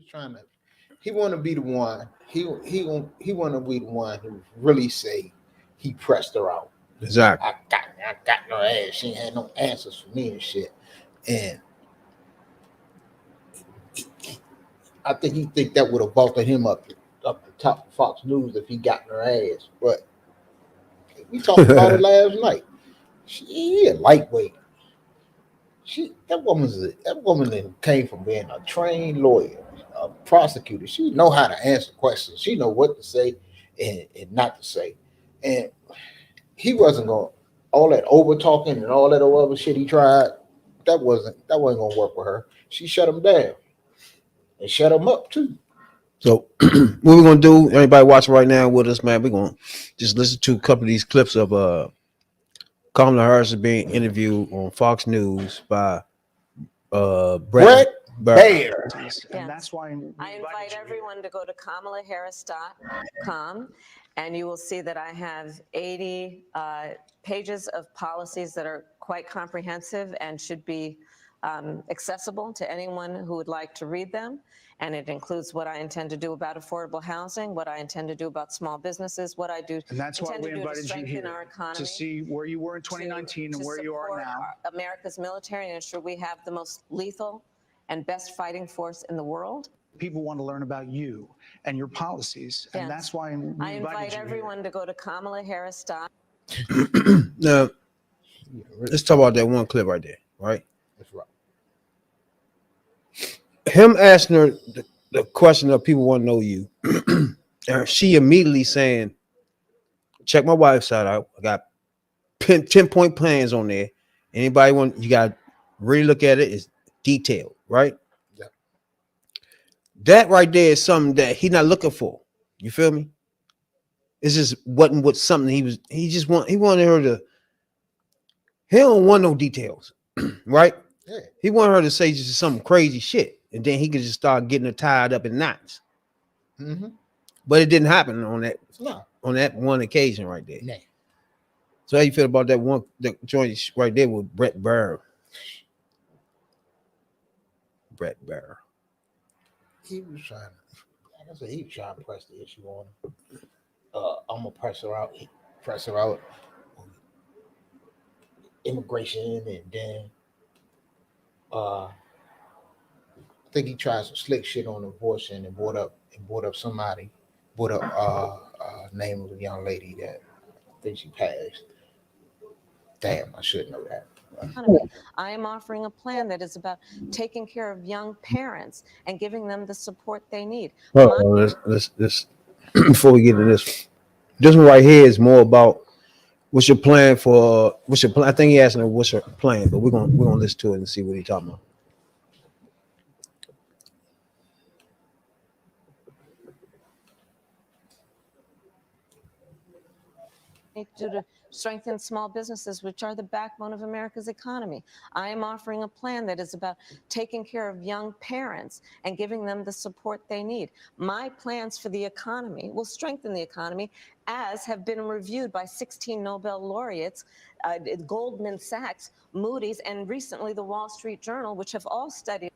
was trying to. He want to be the one. He want to be the one who really say he pressed her out. Exactly. I got no ass. She ain't had no answers for me and shit. And I think that would have vaulted him up the top of Fox News if he got in her ass. But we talked about it last night. She a lightweight. That woman that came from being a trained lawyer, a prosecutor. She know how to answer questions. She know what to say and not to say. And he wasn't going all that over talking and all that other shit he tried. That wasn't gonna work with her. She shut him down and shut him up too. So what we're gonna do, anybody watching right now with us, man, we're gonna just listen to a couple of these clips of Kamala Harris being interviewed on Fox News by Bret Bear. And that's why I invite everyone to go to kamalaharris.com, and you will see that I have 80 pages of policies that are quite comprehensive and should be accessible to anyone who would like to read them. And it includes what I intend to do about affordable housing, what I intend to do about small businesses, what I do. And that's why we invited you here to see where you were in 2019 and where you are now. America's military and ensure we have the most lethal and best fighting force in the world. People want to learn about you and your policies, and that's why I invite everyone to go to kamalaharris.com. Now, let's talk about that one clip right there, right? That's right. Him asking her the question of people want to know you, and she immediately saying, check my website out. I got 10-point plans on there. Anybody want, you got to really look at it. It's detailed, right? Yeah. That right there is something that he's not looking for. You feel me? It's just wasn't what something he wanted her to, he don't want no details, right? Yeah. He wanted her to say just some crazy shit, and then he could just start getting her tied up in knots. Mm-hmm. But it didn't happen on that one occasion right there. Nah. So how you feel about the joint right there with Bret Baier? Bret Baier. He was trying to, like I said, he was trying to press the issue on him. I'm gonna press her out. Immigration, and then I think he tried some slick shit on abortion and brought up name of a young lady that I think she passed. Damn, I should know that. I am offering a plan that is about taking care of young parents and giving them the support they need. Let's before we get into this one right here is more about what's your plan. I think he asked her what's her plan, but we're gonna listen to it and see what he's talking about. To strengthen small businesses, which are the backbone of America's economy. I am offering a plan that is about taking care of young parents and giving them the support they need. My plans for the economy will strengthen the economy, as have been reviewed by 16 Nobel laureates, Goldman Sachs, Moody's, and recently the Wall Street Journal, which have all studied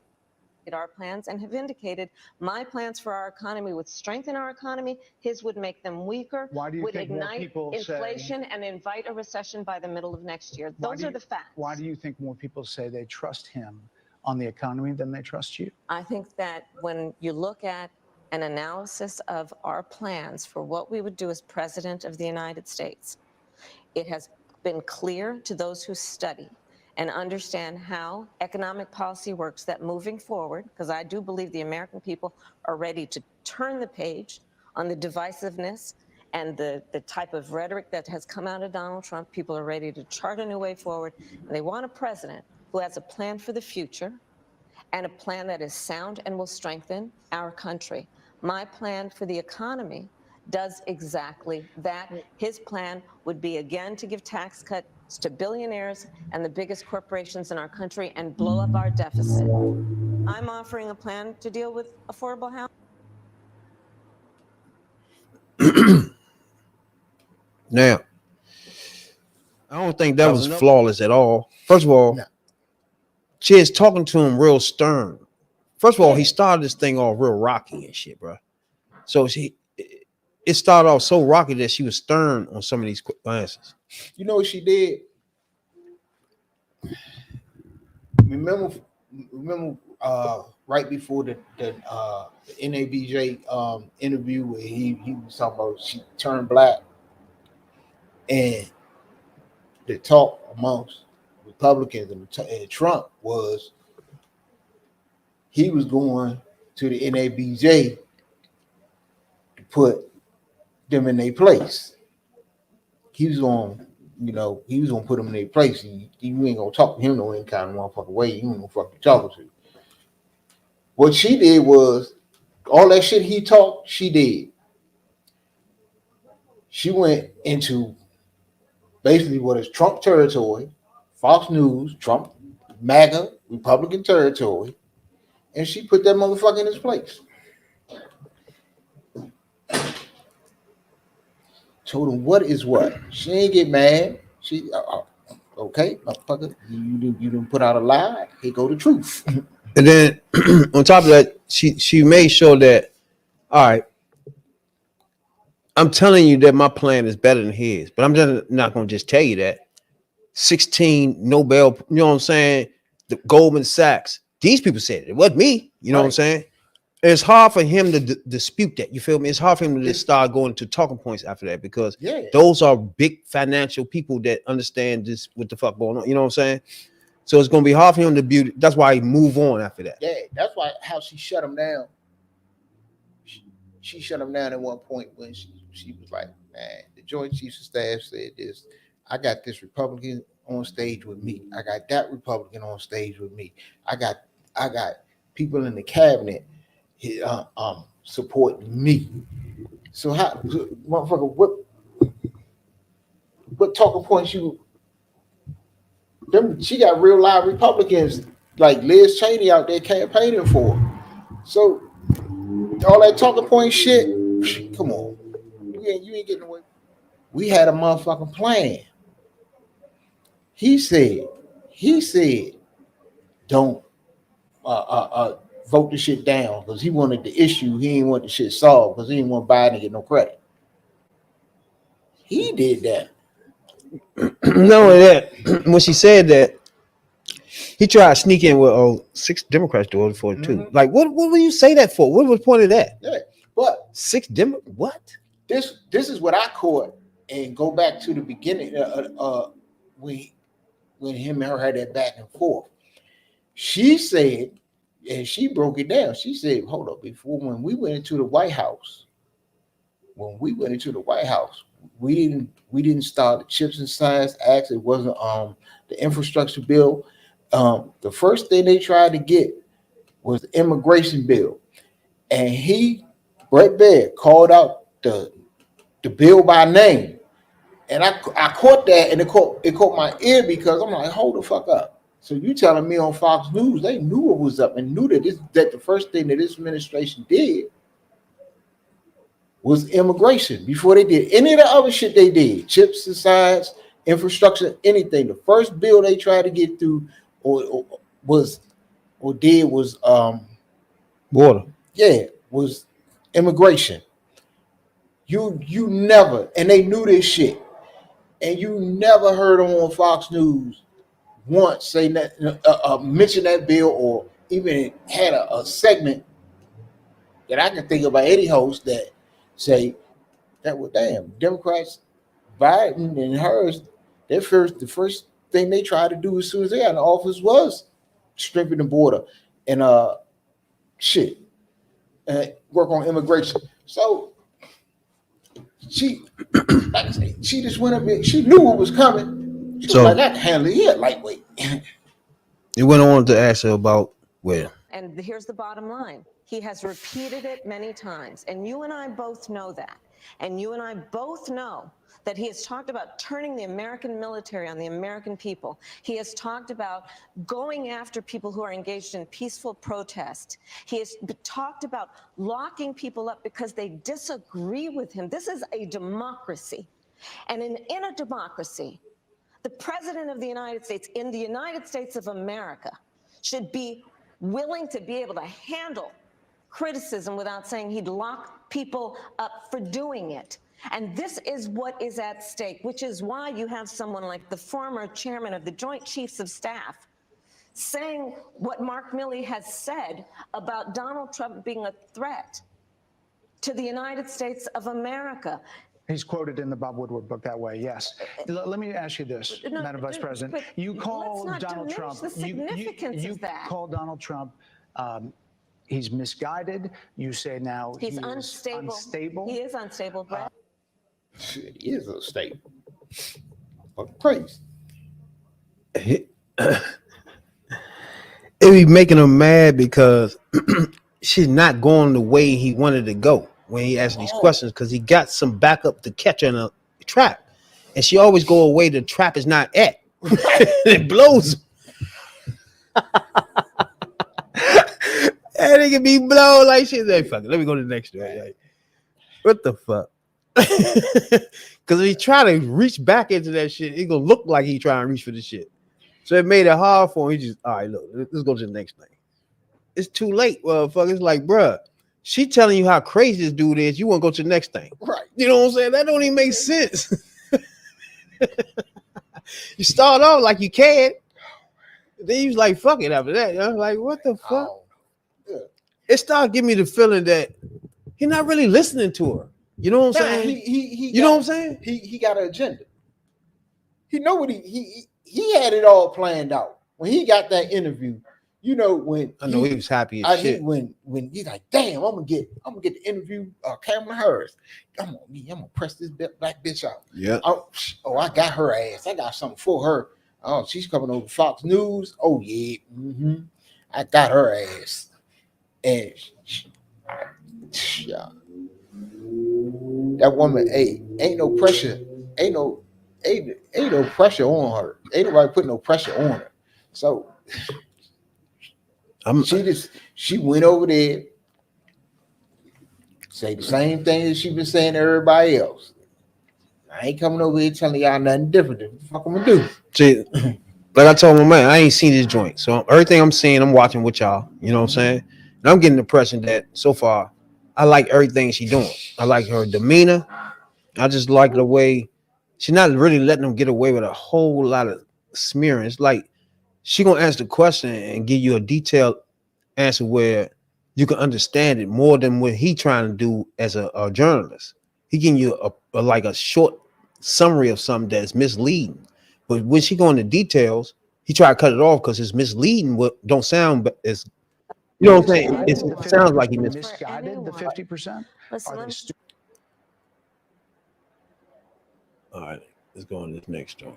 our plans and have indicated my plans for our economy would strengthen our economy, his would make them weaker, would ignite inflation and invite a recession by the middle of next year. Those are the facts. Why do you think more people say they trust him on the economy than they trust you? I think that when you look at an analysis of our plans for what we would do as President of the United States, it has been clear to those who study and understand how economic policy works that moving forward, because I do believe the American people are ready to turn the page on the divisiveness and the type of rhetoric that has come out of Donald Trump. People are ready to chart a new way forward, and they want a president who has a plan for the future and a plan that is sound and will strengthen our country. My plan for the economy does exactly that. His plan would be, again, to give tax cuts to billionaires and the biggest corporations in our country and blow up our deficit. I'm offering a plan to deal with affordable housing. Now, I don't think that was flawless at all. First of all, she is talking to him real stern First of all, he started this thing all real rocky and shit, bro. So it started off so rocky that she was stern on some of these answers. You know what she did? Remember right before the NABJ interview where he was talking about she turned black, and the talk amongst Republicans and Trump was he was going to the NABJ to put them in their place. He was going to put them in their place. You ain't gonna talk to him no any kind of motherfucking way. You ain't gonna fucking talking to. What she did was all that shit he talked, she did. She went into basically what is Trump territory, Fox News, Trump, MAGA, Republican territory, and she put that motherfucker in his place. Told him what is what. She ain't get mad. She okay, motherfucker, you didn't put out a lie. Here go the truth. And then on top of that, she made sure that, all right, I'm telling you that my plan is better than his, but I'm just not going to just tell you that. 16 Nobel, you know what I'm saying? The Goldman Sachs, these people said it. It wasn't me, you know what I'm saying? It's hard for him to dispute that. You feel me? It's hard for him to just start going to talking points after that because those are big financial people that understand this, what the fuck going on. You know what I'm saying? So it's going to be hard for him to build. That's why he move on after that. Yeah, that's why how she shut him down. She shut him down at one point when she was like, man, the Joint Chiefs of Staff said this. I got this Republican on stage with me. I got that Republican on stage with me. I got people in the cabinet supporting me. So how, motherfucker, what talking points you? She got real live Republicans like Liz Cheney out there campaigning for her. So all that talking point shit, come on, you ain't getting away. We had a motherfucking plan. He said, don't vote the shit down because he wanted the issue. He didn't want the shit solved because he didn't want Biden to get no credit. He did that. Not only that, when she said that, he tried to sneak in with 6 Democrats to vote for it too. Like, what would you say that for? What was the point of that? Yeah, but 6 Democrats? What? This is what I caught, and go back to the beginning. When him and her had that back and forth, she said, and she broke it down. She said, "Hold up, when we went into the White House, we didn't start the Chips and Science Act. It wasn't the infrastructure bill. The first thing they tried to get was the immigration bill, and Bret Baier, called out the bill by name, and I caught that, and it caught my ear because I'm like, hold the fuck up. So you telling me on Fox News they knew what was up and knew that the first thing that this administration did was immigration before they did any of the other shit they did, chips and science, infrastructure, anything. The first bill they tried to get through was water. Yeah, was immigration. You never, and they knew this shit, and you never heard them on Fox News once say that, mention that bill, or even had a segment that I can think about any host that say that was damn Democrats, Biden and hers. The first thing they tried to do as soon as they got in office was strengthen the border and work on immigration. So she just went up and she knew what was coming. She was like, I can handle it. Yeah, lightweight. It went on to ask her about where. And here's the bottom line. He has repeated it many times, and you and I both know that. And you and I both know that he has talked about turning the American military on the American people. He has talked about going after people who are engaged in peaceful protest. He has talked about locking people up because they disagree with him. This is a democracy. And in a democracy, the President of the United States, in the United States of America, should be willing to be able to handle criticism without saying he'd lock people up for doing it. And this is what is at stake, which is why you have someone like the former chairman of the Joint Chiefs of Staff saying what Mark Milley has said about Donald Trump being a threat to the United States of America. He's quoted in the Bob Woodward book that way, yes. Let me ask you this, Madam Vice President. You call Donald Trump, you call Donald Trump, he's misguided. You say now he's unstable. He is unstable, Brett. Shit, he is unstable. Fucking crazy. It be making him mad because she's not going the way he wanted to go when he asked these questions, because he got some backup to catch her in a trap, and she always go away the trap is not at. It blows. And it can be blown like shit. Hey, fuck it. Let me go to the next one. Like, what the fuck? Because if he try to reach back into that shit, it gonna look like he trying to reach for the shit. So it made it hard for him. He just, all right, look, let's go to the next thing. It's too late, motherfucker. It's like, bruh, she telling you how crazy this dude is. You want to go to the next thing. Right. You know what I'm saying? That don't even make sense. You start off like you can. Then you was like, fuck it after that. I was like, what the fuck? Oh, yeah. It started giving me the feeling that he's not really listening to her. You know what I'm saying? You know what I'm saying? He got an agenda. He know what he had it all planned out. When he got that interview, you know, when I know he was happy as shit. When he's like, damn, I'm gonna get the interview Kamala Harris. I'm gonna press this black bitch out. Yeah. Oh, I got her ass. I got something for her. Oh, she's coming over Fox News. Oh yeah. I got her ass. And yeah. That woman, ain't no pressure. Ain't no pressure on her. Ain't nobody putting no pressure on her. So she went over there, say the same thing that she been saying to everybody else. I ain't coming over here telling y'all nothing different. What the fuck I'm gonna do? See, like I told my man, I ain't seen this joint. So everything I'm seeing, I'm watching with y'all. You know what I'm saying? And I'm getting the impression that so far, I like everything she's doing. I like her demeanor. I just like the way she's not really letting them get away with a whole lot of smearing. It's like she gonna answer the question and give you a detailed answer where you can understand it more than what he trying to do as a journalist. He giving you a short summary of something that's misleading. But when she go into details, he try to cut it off because it's misleading. What don't sound as, you know what I'm saying? It sounds like he misguided. The 50%. All right, let's go on this next joint.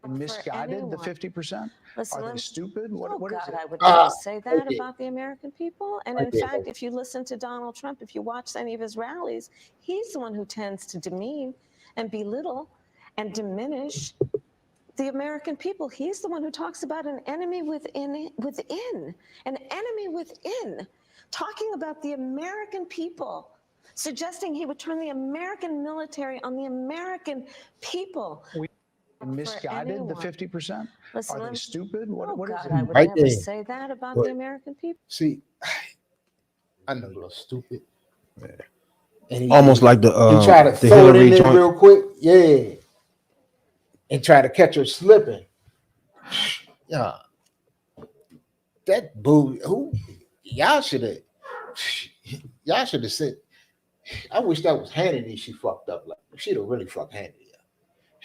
Misguided. The 50%. Listen, are they stupid? What is it? I would never say that about the American people. And in fact, if you listen to Donald Trump, if you watch any of his rallies, he's the one who tends to demean and belittle and diminish the American people. He's the one who talks about an enemy within, talking about the American people, suggesting he would turn the American military on the American people. Misguided, the 50%? Listen, are they stupid? What is it? I would never say that about the American people. See, I know you're stupid. Yeah. And almost like the he tried to throw Hillary it in there joint. real quick, yeah, and try to catch her slipping. Yeah, that boo. Who y'all should have said. I wish that was Hannity. She fucked up. Like she'd have really fucked Hannity.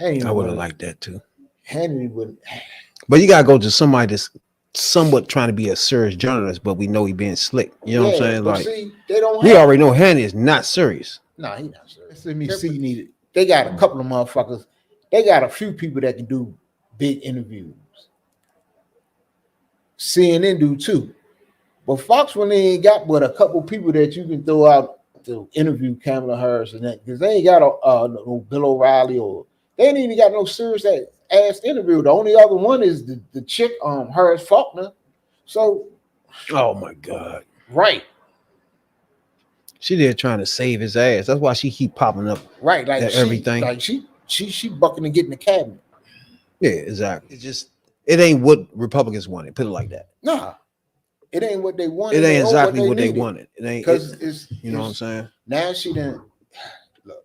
I would have liked that too. Hannity wouldn't. But you gotta go to somebody that's somewhat trying to be a serious journalist, but we know he being slick. You know what I'm saying? Like, see, they don't. We already know Hannity is not serious. No, he not serious. Let me see. They got a couple of motherfuckers. They got a few people that can do big interviews. CNN do too, but Fox really ain't got but a couple people that you can throw out to interview Kamala Harris and that, because they ain't got no Bill O'Reilly, or they ain't even got no serious ass interview. The only other one is the chick Harris Faulkner. So, oh my God, right. She there trying to save his ass. That's why she keep popping up. Right, like everything. Like she bucking to get in the cabinet. Yeah, exactly. It's just It ain't what Republicans wanted. Put it like that. Nah, it ain't what they wanted. It ain't exactly what they needed. wanted. It ain't because it's you know what I'm saying. Now she didn't look.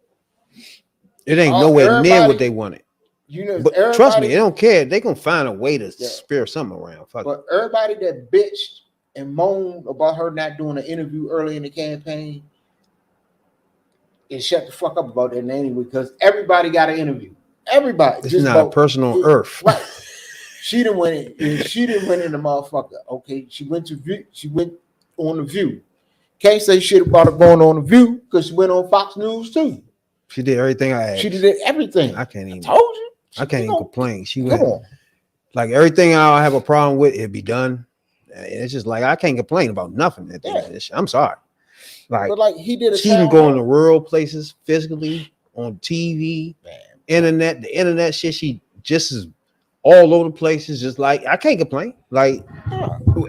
It ain't nowhere near what they wanted. You know, but trust me, they don't care. They gonna find a way to spare something around. Fuck but everybody that bitched and moaned about her not doing an interview early in the campaign, and shut the fuck up about that anyway, because everybody got an interview. Everybody. It's just not a person on earth. Right. She didn't win it. She didn't win in the motherfucker. Okay. She went on The View. Can't say shit about her going on The View because she went on Fox News too. She did everything I asked. She did everything. I can't even. I told you. I can't even complain. She Come went. on. Like everything I have a problem with, it'd be done. It's just like I can't complain about nothing. I'm sorry. But like he did. She even going to rural places physically on TV, internet. The internet shit. She just is all over the places. Just like I can't complain. Like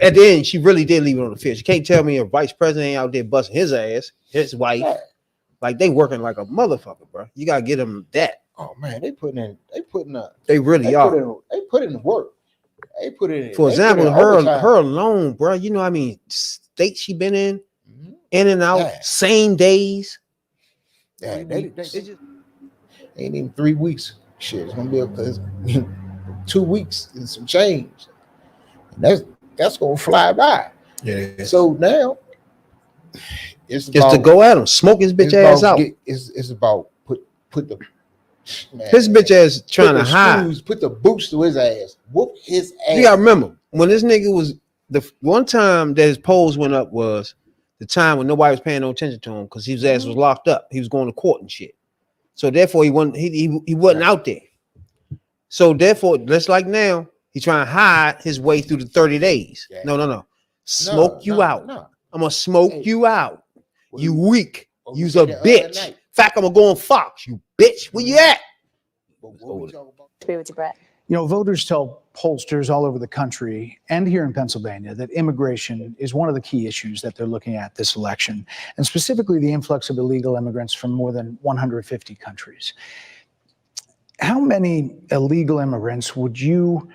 at the end, she really did leave it on the field. You can't tell me a vice president ain't out there busting his ass, his wife. Like they working like a motherfucker, bro. You gotta get them that. Oh man, they really are. They put in the work. They put it in. For example, her alone, bro. You know, I mean, states she been in and out, same days. Yeah, they just ain't even 3 weeks. Shit, it's gonna be 2 weeks and some change. And that's gonna fly by. Yeah. So now it's to go at him, smoke his bitch ass out. It's about put the his bitch ass trying to hide. Put the boots to his ass. Whoop his ass. You gotta remember when this nigga was the one time that his polls went up was the time when nobody was paying no attention to him because his ass was locked up. He was going to court and shit. So therefore he wasn't out there. So therefore, just like now, he's trying to hide his way through the 30 days. Yeah. No. Smoke you out. No. I'm gonna smoke you out. You weak. You's a bitch. In fact, I'm gonna go on Fox. You bitch. Where you at? Agree with you, Brett. You know, voters tell pollsters all over the country and here in Pennsylvania that immigration is one of the key issues that they're looking at this election, and specifically the influx of illegal immigrants from more than 150 countries. How many illegal immigrants would you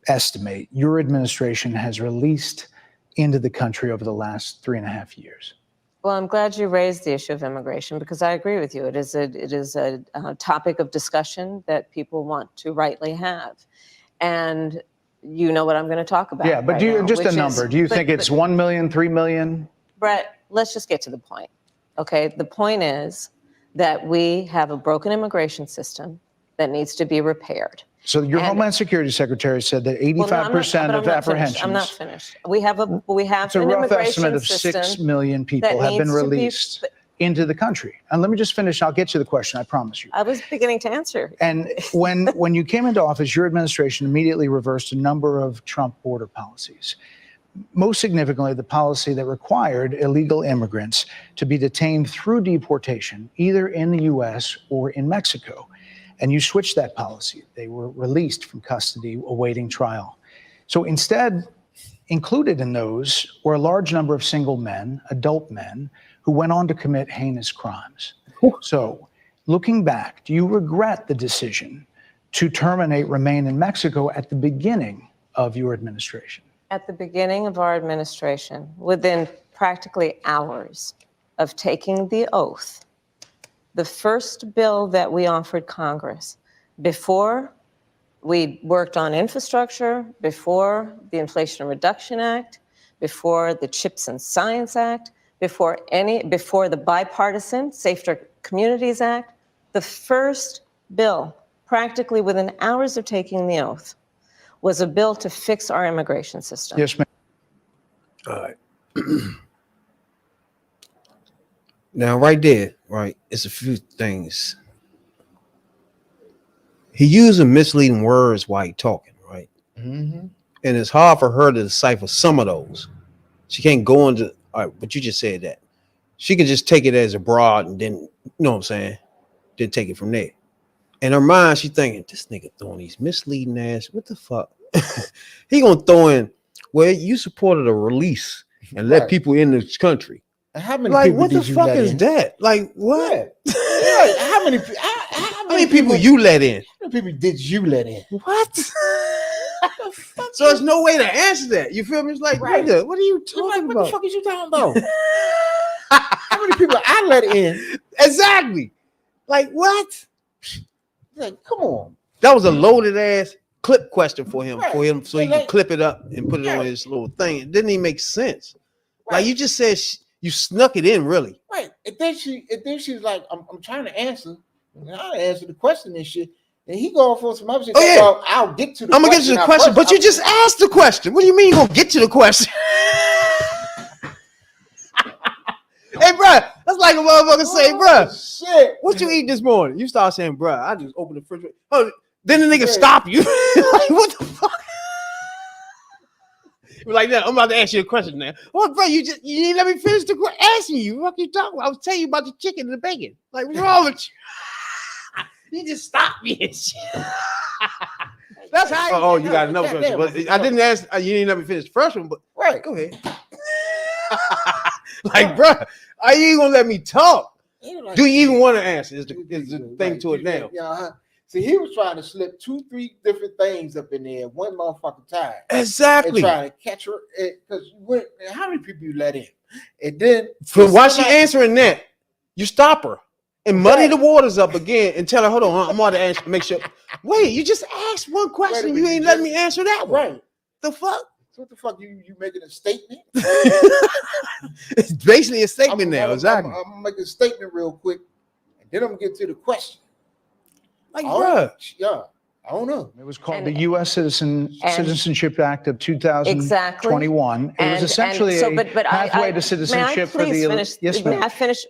estimate your administration has released into the country over the last 3.5 years? Well, I'm glad you raised the issue of immigration because I agree with you. It is a topic of discussion that people want to rightly have. And you know what I'm going to talk about. Yeah, but just a number. Do you think it's 1 million, 3 million? Brett, let's just get to the point. Okay, the point is that we have a broken immigration system that needs to be repaired. So your Homeland Security Secretary said that 85% of apprehensions. I'm not finished. We have an rough estimate of 6 million people have been released into the country. And let me just finish. I'll get you the question. I promise you. I was beginning to answer. And when you came into office, your administration immediately reversed a number of Trump border policies. Most significantly, the policy that required illegal immigrants to be detained through deportation, either in the U.S. or in Mexico. And you switched that policy. They were released from custody awaiting trial. So instead, included in those were a large number of single men, adult men, who went on to commit heinous crimes. So looking back, do you regret the decision to terminate Remain in Mexico at the beginning of your administration? At the beginning of our administration, within practically hours of taking the oath, the first bill that we offered Congress, before we worked on infrastructure, before the Inflation Reduction Act, before the Chips and Science Act, before the bipartisan Safer Communities Act, the first bill, practically within hours of taking the oath, was a bill to fix our immigration system. Yes, ma'am. All right. Now, right there, right, it's a few things. He using misleading words while he talking, right? Mm-hmm. And it's hard for her to decipher some of those. She can't go into, all right, but you just said that. She can just take it as a broad and then, you know what I'm saying? Then take it from there. In her mind, she thinking, this nigga throwing these misleading ass, what the fuck? He gonna throw in, well, you supported a release and let people in this country. How many like people what the fuck is that? Like what? Yeah. How many people you let in? How many people did you let in? What? So there's no way to answer that. You feel me? It's like, nigga, what are you talking about? What the fuck is you talking about? How many people I let in? Exactly. Like what? Like, come on. That was a loaded ass clip question for him, so he Like, could clip it up and put it on his little thing. It didn't even make sense. Like you just said, you snuck it in, really. Right. And then she's like, I'm trying to answer. I answer the question and shit. And he going for some other shit. Well, I'll get to the question. I'm gonna get to the question, but you just asked the question. What do you mean you're gonna get to the question? Hey, bro, that's like a motherfucker say, bro, shit, what you eat this morning? You start saying, bro, I just opened the refrigerator. Oh, then the nigga stop you. Like, what the fuck? You're like, no, I'm about to ask you a question now. Well, bro, you didn't let me finish asking you. What you talking about? I was telling you about the chicken and the bacon. Like, what's wrong with you? You just stopped me and shit. That's how. You got another question. But I didn't ask. You didn't let me finish the first one, but go ahead. Like, bro, are you even gonna let me talk? Do you even want to answer? Is the thing to it now? Yeah. See, he was trying to slip 2-3 different things up in there one motherfucking time. Exactly. And trying to catch her because how many people you let in? And then while she answering that, you stop her and muddy the waters up again and tell her, hold on, I'm going to answer. Make sure. Wait, you just asked one question. You ain't letting me answer that one. Right. The fuck? So what the fuck? You making a statement? It's basically a statement now. Exactly. I'm gonna make a statement real quick, and then I'm gonna get to the question. Like, bro. Yeah, I don't know. It was called the U.S. Citizenship Act of 2021. It was essentially a pathway to citizenship for the. Yes, ma'am.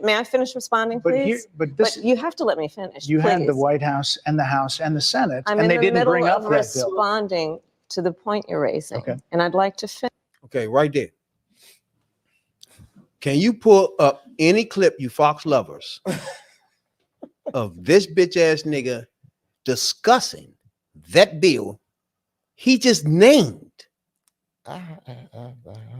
May I finish responding, please? But you have to let me finish. You had the White House and the House and the Senate, and they didn't bring up that bill. I'm in the middle of responding to the point you're raising, and I'd like to finish. Okay, right there. Can you pull up any clip, you Fox lovers, of this bitch ass nigga discussing that bill he just named?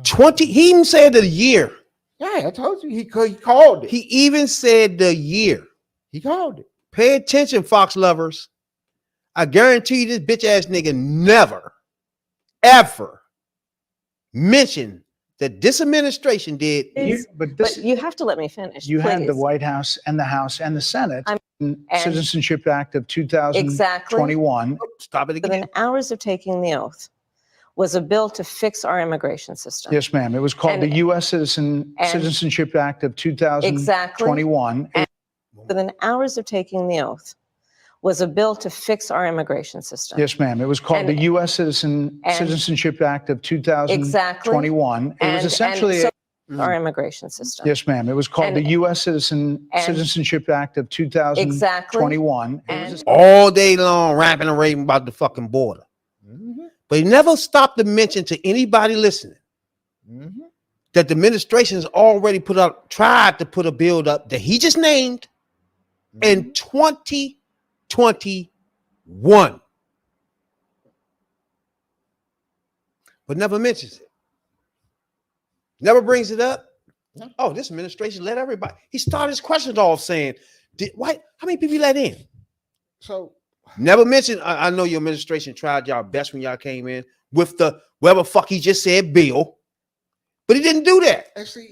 20. He even said the year. Yeah, I told you he called it. He even said the year. He called it. Pay attention, Fox lovers. I guarantee you, this bitch ass nigga never, ever mentioned that this administration did. But you have to let me finish. You had the White House and the House and the Senate. Citizenship Act of 2021. Stop it again. Within hours of taking the oath was a bill to fix our immigration system. Yes, ma'am. It was called the U.S. Citizenship Act of 2021. Within hours of taking the oath was a bill to fix our immigration system. Yes, ma'am. It was called the U.S. Citizenship Act of 2021. It was essentially our immigration system. Yes, ma'am. It was called the U.S. Citizenship Act of 2021. All day long rapping and raving about the fucking border. But he never stopped to mention to anybody listening that the administration's already tried to put a bill up that he just named in 2021. But never mentions it. Never brings it up. Oh, this administration let everybody. He started his questions off saying, how many people you let in? So never mentioned, I know your administration tried y'all best when y'all came in with the whatever fuck he just said bill. But he didn't do that.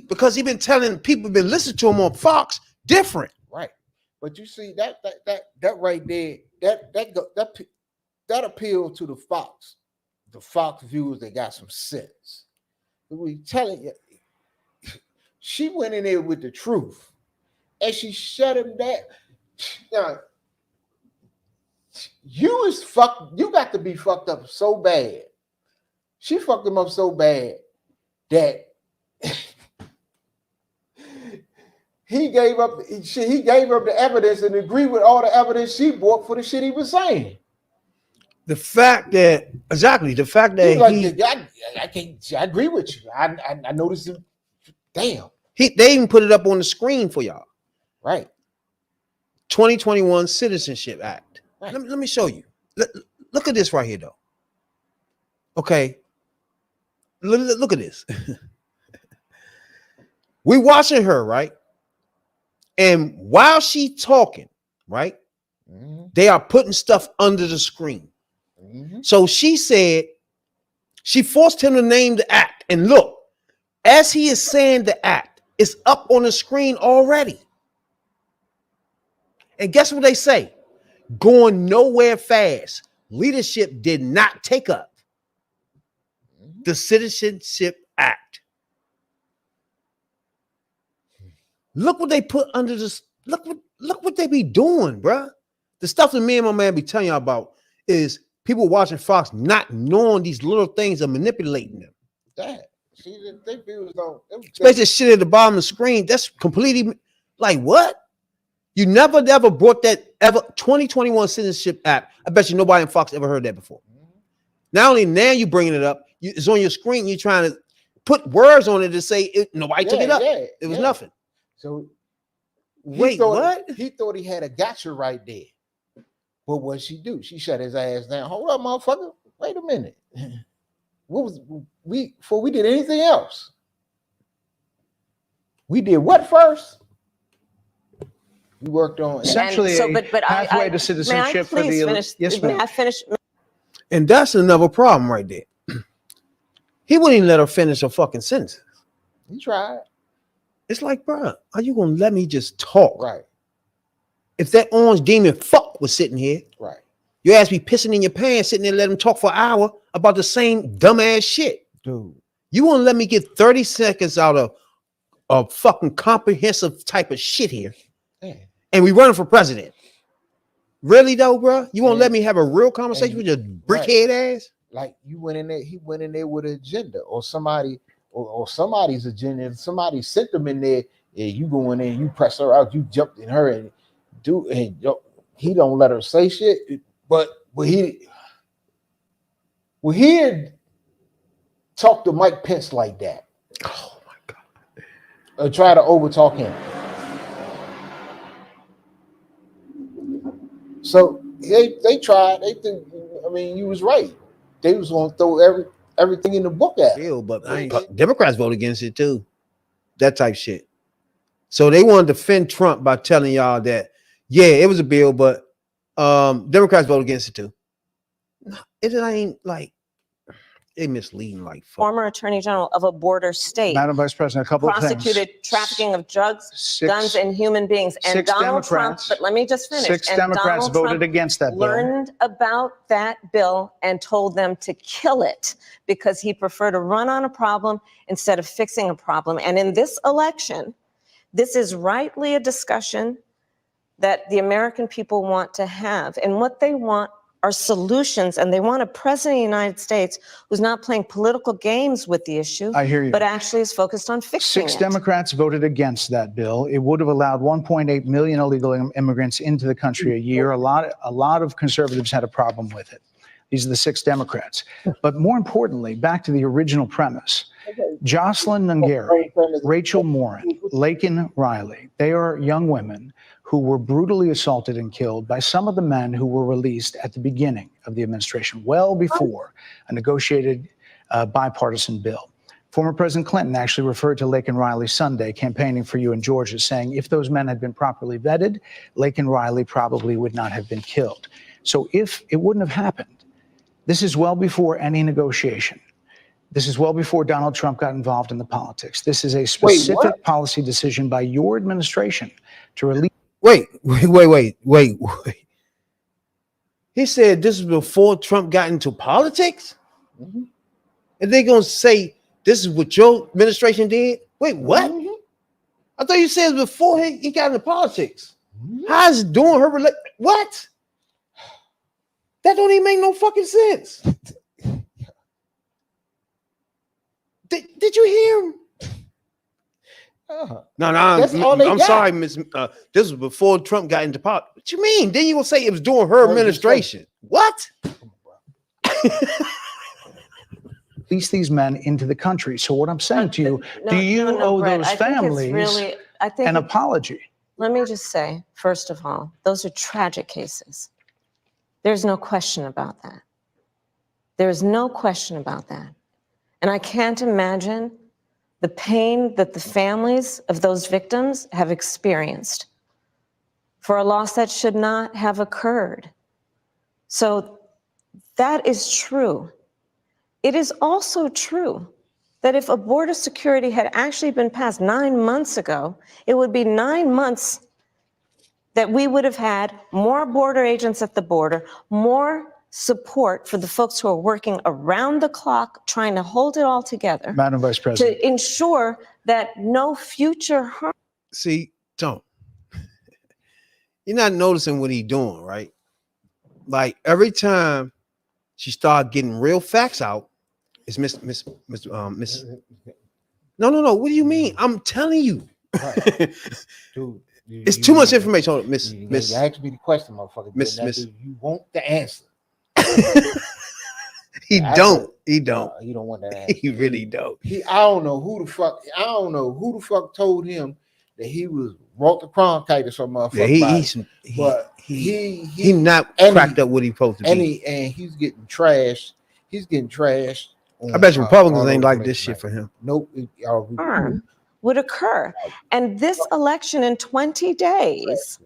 Because he been telling people been listening to him on Fox different. Right. But you see that right there, that appealed to the Fox viewers that got some sense. We telling you, she went in there with the truth, and she shut him down. Now, you got to be fucked up so bad. She fucked him up so bad that he gave up the evidence and agreed with all the evidence she brought for the shit he was saying. The fact that I agree with you. I noticed it. Damn. They even put it up on the screen for y'all. Right. 2021 Citizenship Act. Right. Let me show you. Look at this right here, though. Okay. Look at this. We watching her, right? And while she talking, right, they are putting stuff under the screen. So she said, she forced him to name the act. And look, as he is saying the act, it's up on the screen already. And guess what they say? Going nowhere fast. Leadership did not take up the Citizenship Act. Look what they put under this. Look what they be doing, bruh. The stuff that me and my man be telling y'all about is people watching Fox not knowing these little things and manipulating them. That. See, they views don't. Especially shit at the bottom of the screen. That's completely like what? You never brought that ever 2021 Citizenship Act. I bet you nobody in Fox ever heard that before. Not only now you bringing it up, it's on your screen. You're trying to put words on it to say nobody took it up. It was nothing. So wait, what? He thought he had a gotcha right there. But what she do? She shut his ass down. Hold up, motherfucker. Wait a minute. What was before we did anything else? We did what first? We worked on essentially pathway to citizenship for the finish, yes, may I finish? And that's another problem right there. He wouldn't even let her finish her fucking sentence. He tried. It's like, bro, are you gonna let me just talk? Right. If that orange demon fuck was sitting here, right, your ass be pissing in your pants, sitting there, let him talk for an hour about the same dumbass shit. Dude, you want to let me get 30 seconds out of a fucking comprehensive type of shit here, and we running for president? Really though, bro? You won't let me have a real conversation with your brickhead ass? Like you went in there, he went in there with an agenda, or somebody, or somebody's agenda. If somebody sent them in there, and you go in there, you press her out, you jumped in her, and he don't let her say shit. But he had talked to Mike Pence like that. Oh my God! Or try to overtalk him. So they tried. They think. I mean, you was right. They was gonna throw everything in the book at him. But Democrats vote against it too. That type shit. So they want to defend Trump by telling y'all that, yeah, it was a bill, but Democrats vote against it too. It ain't like they misleading like fuck. Former Attorney General of a border state, Madam Vice President, a couple of things. Prosecuted trafficking of drugs, guns, and human beings. And Donald Trump, but let me just finish. Six Democrats voted against that bill. Learned about that bill and told them to kill it because he preferred to run on a problem instead of fixing a problem. And in this election, this is rightly a discussion that the American people want to have. And what they want are solutions, and they want a president of the United States who's not playing political games with the issue, I hear you, but actually is focused on fixing it. 6 Democrats voted against that bill. It would have allowed 1.8 million illegal immigrants into the country a year. A lot of conservatives had a problem with it. These are the 6 Democrats. But more importantly, back to the original premise, Jocelyn Nungari, Rachel Morin, Laken Riley, they are young women who were brutally assaulted and killed by some of the men who were released at the beginning of the administration, well before a negotiated bipartisan bill. Former President Clinton actually referred to Laken Riley Sunday campaigning for you in Georgia, saying if those men had been properly vetted, Laken Riley probably would not have been killed. So if it wouldn't have happened, this is well before any negotiation. This is well before Donald Trump got involved in the politics. This is a specific policy decision by your administration to release. Wait. He said this is before Trump got into politics? Mm-hmm. And they're going to say this is what your administration did? Wait, what? Mm-hmm. I thought you said it was before he got into politics. Mm-hmm. How is it doing her? What? That don't even make no fucking sense. Did you hear him? No, I'm sorry, Miss. This was before Trump got into politics. What you mean? Then you gonna say it was during her administration? What? Release these men into the country. So what I'm saying to you, do you owe Bret, those families an apology? Let me just say, first of all, those are tragic cases. There's no question about that. There is no question about that. And I can't imagine the pain that the families of those victims have experienced for a loss that should not have occurred. So That is true. It is also true that if a border security had actually been passed 9 months ago, it would be 9 months that we would have had more border agents at the border, more support for the folks who are working around the clock trying to hold it all together. Madam Vice President. To ensure that no future harm. See, don't. You're not noticing what he's doing, right? Like every time she started getting real facts out, it's Miss. No. What do you mean? I'm telling you. Right. Dude. It's too much information. Hold on, Miss. You asked me the question, motherfucker. Miss. You want the answer. He don't. You don't want that answer. He really don't. I don't know who the fuck told him that he was Walter Cronkite or some motherfucker. Yeah, he not cracked up what he supposed to be. And he's getting trashed. He's getting trashed. I bet you Republicans ain't like this shit for him. Nope. Would occur. And this election in 20 days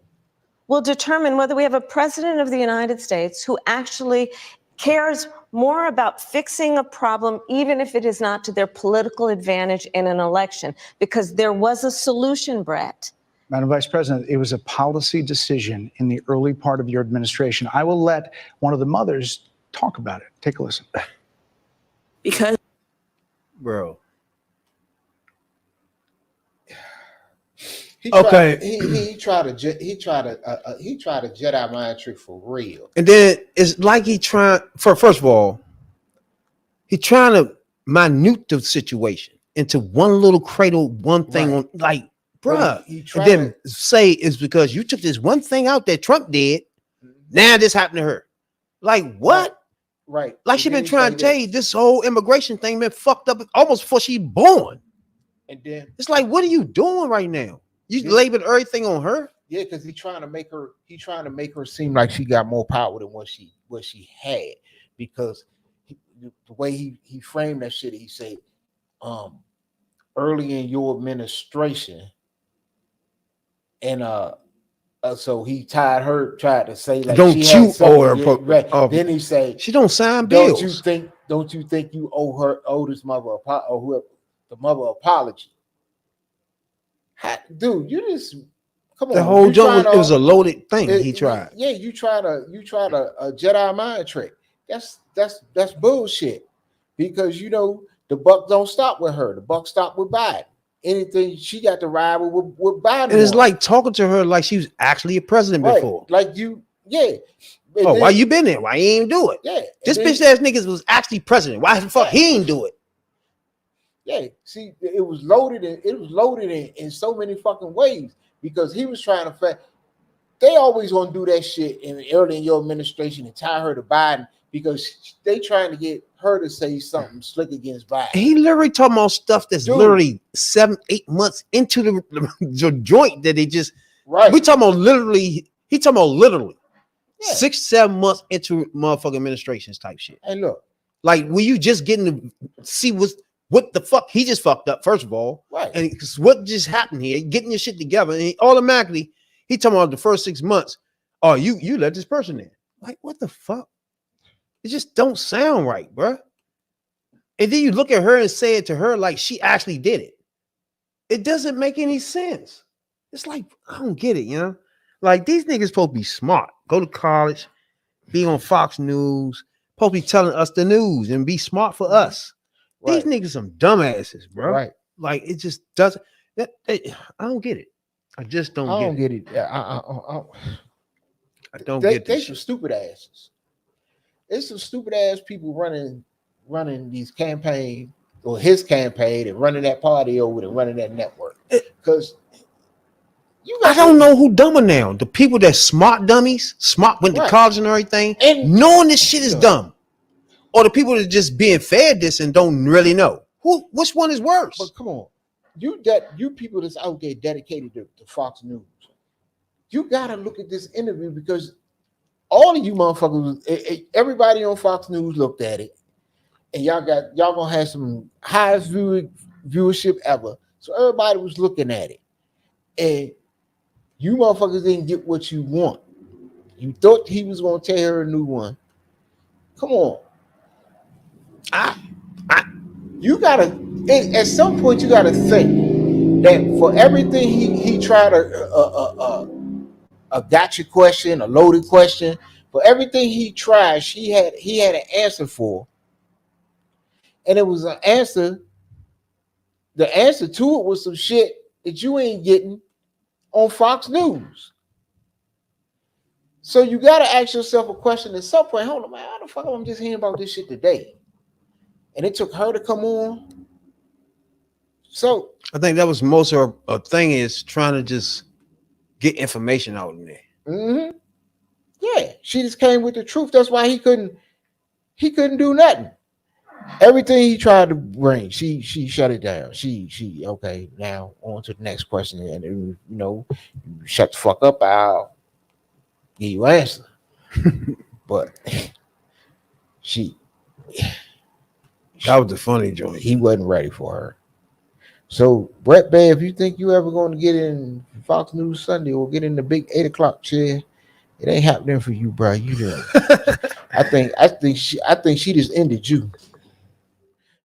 will determine whether we have a president of the United States who actually cares more about fixing a problem, even if it is not to their political advantage in an election, because there was a solution, Bret. Madam Vice President, it was a policy decision in the early part of your administration. I will let one of the mothers talk about it. Take a listen. Because, bro. He tried to Jedi mind trick for real. And then it's like first of all, he trying to minute the situation into one little cradle, one thing on like, bruh. And then say it's because you took this one thing out that Trump did. Now this happened to her. Like what? Right. Like she been trying to tell you this whole immigration thing been fucked up almost before she born. And then it's like, what are you doing right now? You labeling everything on her? Yeah, because he's trying to make her seem like she got more power than what she had. Because the way he framed that shit, he said, early in your administration, and so he tried to say like, don't you owe her? Right. Then he said, she don't sign bills. Don't you think you owe this mother or whoever the mother apology? Dude, you just come on. The whole joke it was a loaded thing. He tried. Yeah, you try to Jedi mind trick. That's bullshit. Because the buck don't stop with her. The buck stop with Biden. Anything she got to ride with Biden. And it's like talking to her like she was actually a president before. Like you, yeah. Oh, why you been there? Why you ain't do it? Yeah. This bitch ass niggas was actually president. Why the fuck he ain't do it? Yeah, see, it was loaded in so many fucking ways because he was trying to they always gonna do that shit early in your administration and tie her to Biden because they trying to get her to say something slick against Biden. He literally talking about stuff that's literally 7-8 months into the joint that they just we talking about literally. He talking about literally 6-7 months into motherfucking administrations type shit. And look, like when you just getting to see what the fuck he just fucked up, first of all. Right. And what just happened here, getting your shit together, and automatically he talking about the first 6 months. Oh, you let this person in. Like, what the fuck? It just don't sound right, bro. And then you look at her and say it to her like she actually did it. It doesn't make any sense. It's like, I don't get it, Like these niggas supposed to be smart, go to college, be on Fox News, supposed to be telling us the news and be smart for us. These niggas some dumbasses, bro. Right. Like it just doesn't. I don't get it. I just don't. I don't get it. I don't get they this. Some stupid asses. It's some stupid ass people running these campaigns or his campaign and running that party over and running that network. Because I don't know who dumber now. The people that smart dummies, smart went to college and everything, and knowing this shit is dumb. Or the people that just being fed this and don't really know. Which one is worse? But come on. You people that's out there dedicated to Fox News. You gotta look at this interview because all of you motherfuckers, everybody on Fox News looked at it, and y'all gonna have some highest viewership ever. So everybody was looking at it. And you motherfuckers didn't get what you want. You thought he was gonna tell her a new one. Come on. You gotta at some point you gotta think that for everything he tried a gotcha question, a loaded question, for everything he tried, he had an answer for, and it was an answer. The answer to it was some shit that you ain't getting on Fox News. So you gotta ask yourself a question at some point. Hold on, man, how the fuck I'm just hearing about this shit today? And it took her to come on. So I think that was most of her thing is trying to just get information out in there. mm-hmm. Yeah, she just came with the truth. That's why he couldn't do nothing. Everything he tried to bring, she shut it down. She okay, now on to the next question. And you know, shut the fuck up, I'll give you an answer. But that was the funny joint. He wasn't ready for her. So Bret Band, if you think you ever going to get in Fox News Sunday or get in the big 8 o'clock chair, it ain't happening for you, bro. You know. I think she just ended you.